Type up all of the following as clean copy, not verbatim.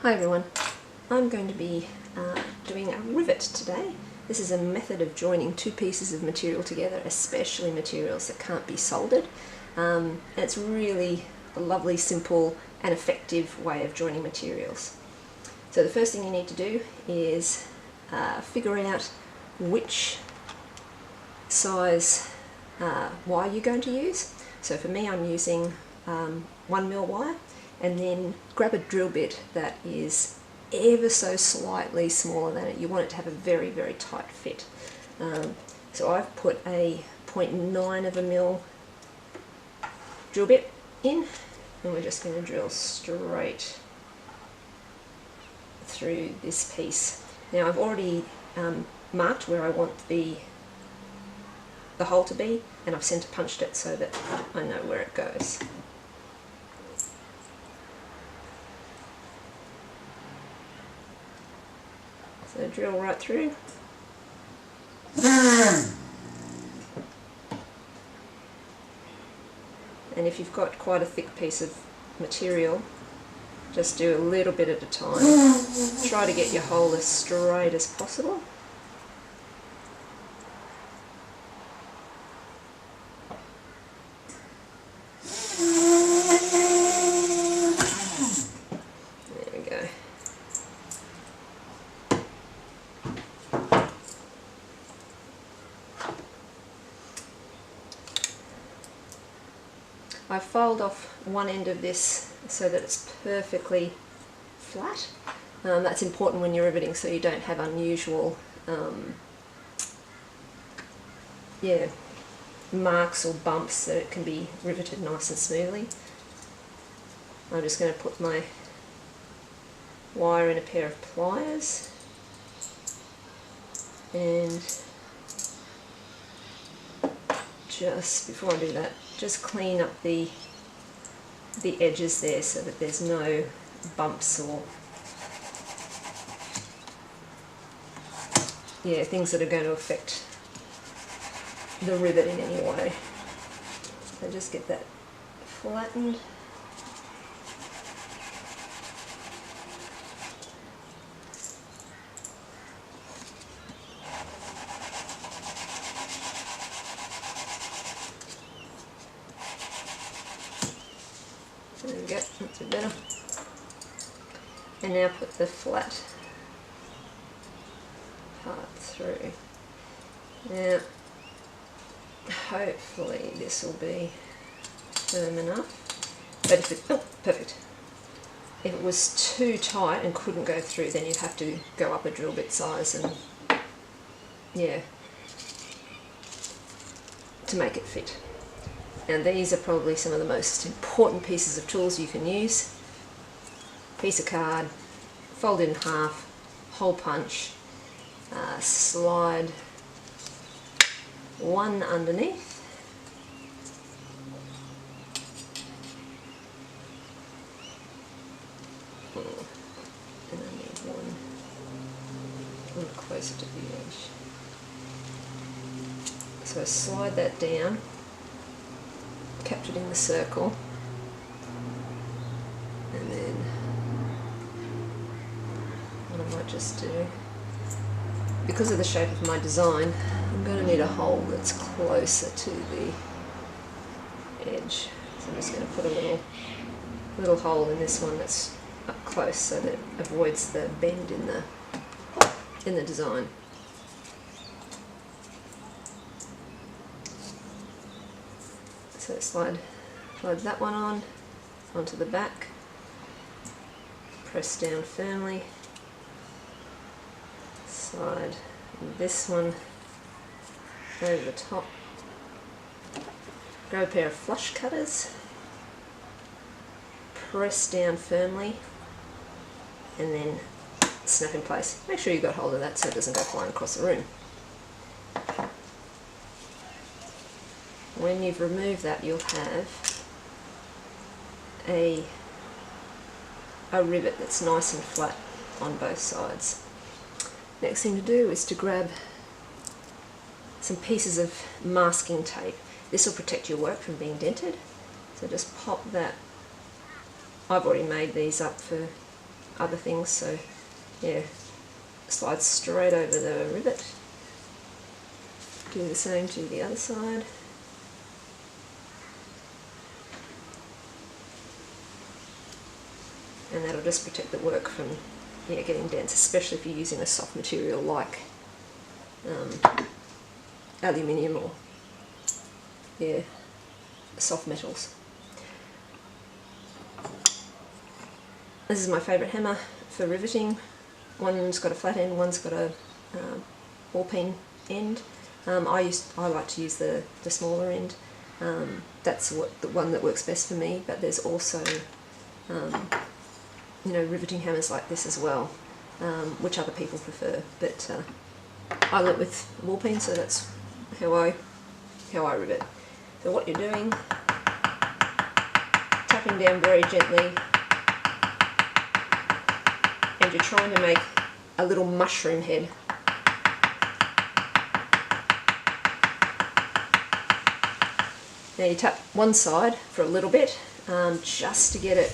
Hi everyone, I'm going to be doing a rivet today. This is a method of joining two pieces of material together, especially materials that can't be soldered. And it's really a lovely, simple and effective way of joining materials. So the first thing you need to do is figure out which size wire you're going to use. So for me, I'm using 1mm wire, and then grab a drill bit that is ever so slightly smaller than it. You want it to have a very, very tight fit. So I've put a 0.9 drill bit in, and we're just going to drill straight through this piece. Now I've already marked where I want the hole to be, and I've centre punched it so that I know where it goes. So drill right through. And if you've got quite a thick piece of material, just do a little bit at a time. Try to get your hole as straight as possible. There we go. I've filed off one end of this so that it's perfectly flat. That's important when you're riveting, so you don't have unusual marks or bumps, so it can be riveted nice and smoothly. I'm just going to put my wire in a pair of pliers, and just before I do that, just clean up the edges there so that there's no bumps or things that are going to affect the rivet in any way. So just get that flattened. There we go, that's a bit better. And now put the flat part through. Now, hopefully this will be firm enough. But if it, oh, perfect. If it was too tight and couldn't go through, then you'd have to go up a drill bit size and, to make it fit. And these are probably some of the most important pieces of tools you can use. Piece of card, fold it in half, hole punch, slide one underneath, and I need one closer to the edge. So slide that down, captured in the circle, and then what I might just do, because of the shape of my design, I'm going to need a hole that's closer to the edge. So I'm just going to put a little hole in this one that's up close so that it avoids the bend in the design. So slide that one on onto the back, press down firmly, slide this one over the top, grab a pair of flush cutters, press down firmly, and then snap in place. Make sure you've got hold of that so it doesn't go flying across the room. When you've removed that, you'll have a rivet that's nice and flat on both sides. Next thing to do is to grab some pieces of masking tape. This will protect your work from being dented. So just pop that. I've already made these up for other things, so yeah, slide straight over the rivet. Do the same to the other side. And that'll just protect the work from getting dents, especially if you're using a soft material like aluminium or soft metals. This is my favourite hammer for riveting. One's got a flat end, one's got a ball peen end. I like to use the smaller end. That's the one that works best for me, but there's also riveting hammers like this as well, which other people prefer, but I went with ball peen, so that's how I rivet. So what you're doing, tapping down very gently, and you're trying to make a little mushroom head. Now you tap one side for a little bit, just to get it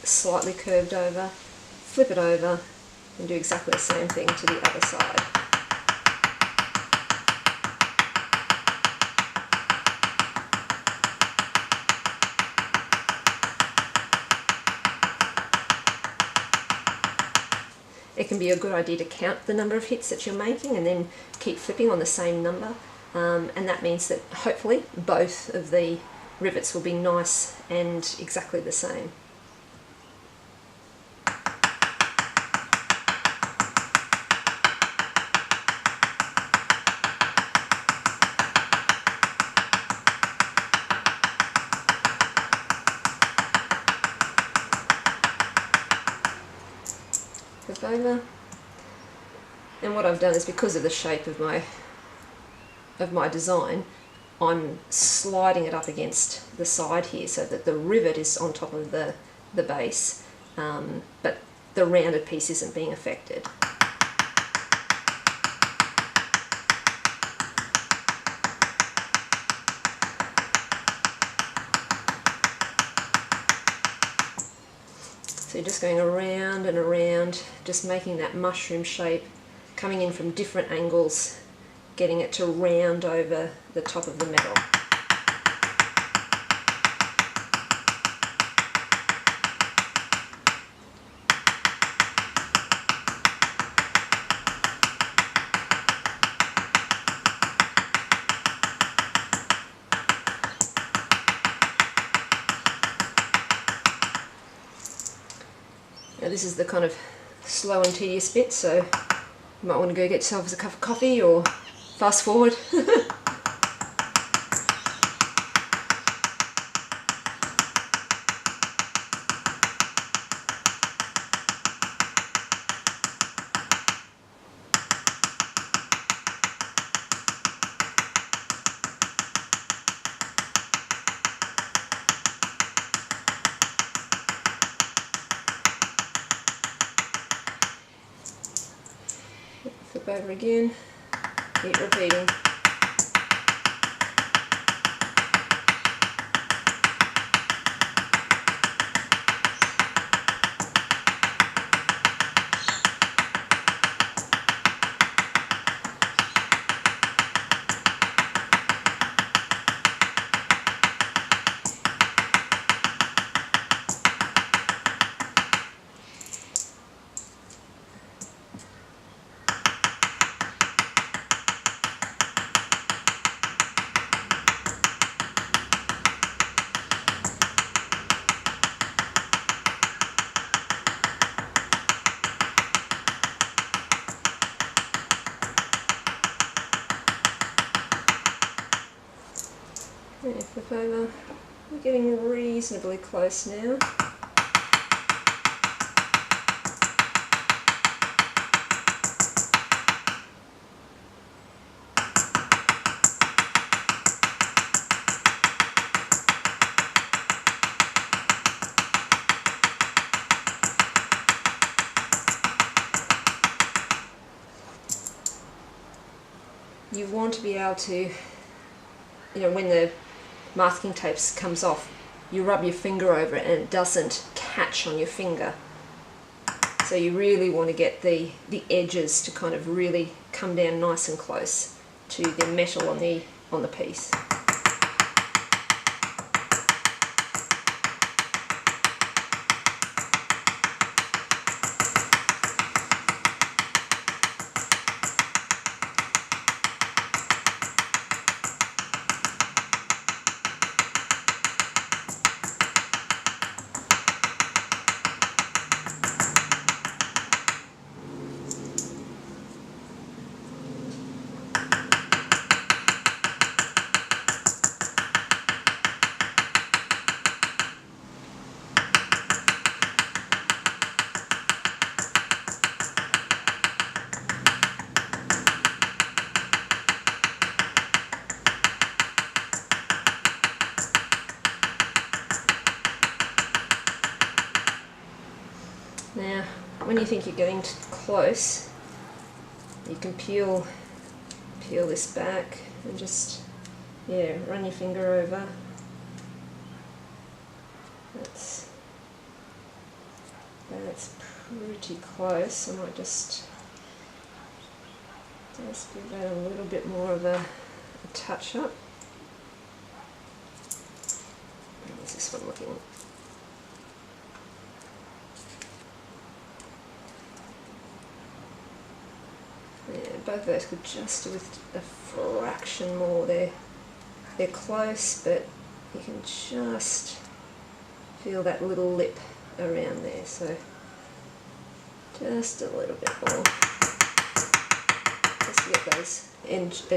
slightly curved over, flip it over, and do exactly the same thing to the other side. It can be a good idea to count the number of hits that you're making and then keep flipping on the same number, and that means that hopefully both of the rivets will be nice and exactly the same. Flip over, and what I've done is, because of the shape of my design, I'm sliding it up against the side here so that the rivet is on top of the base, but the rounded piece isn't being affected. So you're just going around and around, just making that mushroom shape, coming in from different angles, getting it to round over the top of the metal. Now this is the kind of slow and tedious bit, so you might want to go get yourself a cup of coffee or fast forward. Flip over again, keep repeating. Yeah, flip over. We're getting reasonably close now. You want to be able to, when the masking tape comes off, you rub your finger over it and it doesn't catch on your finger. So you really want to get the edges to kind of really come down nice and close to the metal on the piece. Now, when you think you're getting close, you can peel this back and just, yeah, run your finger over. That's pretty close. I might just give that a little bit more of a touch up. How's this one looking? Yeah, both of those could just do with a fraction more. They're close, but you can just feel that little lip around there, so just a little bit more, just to get those edges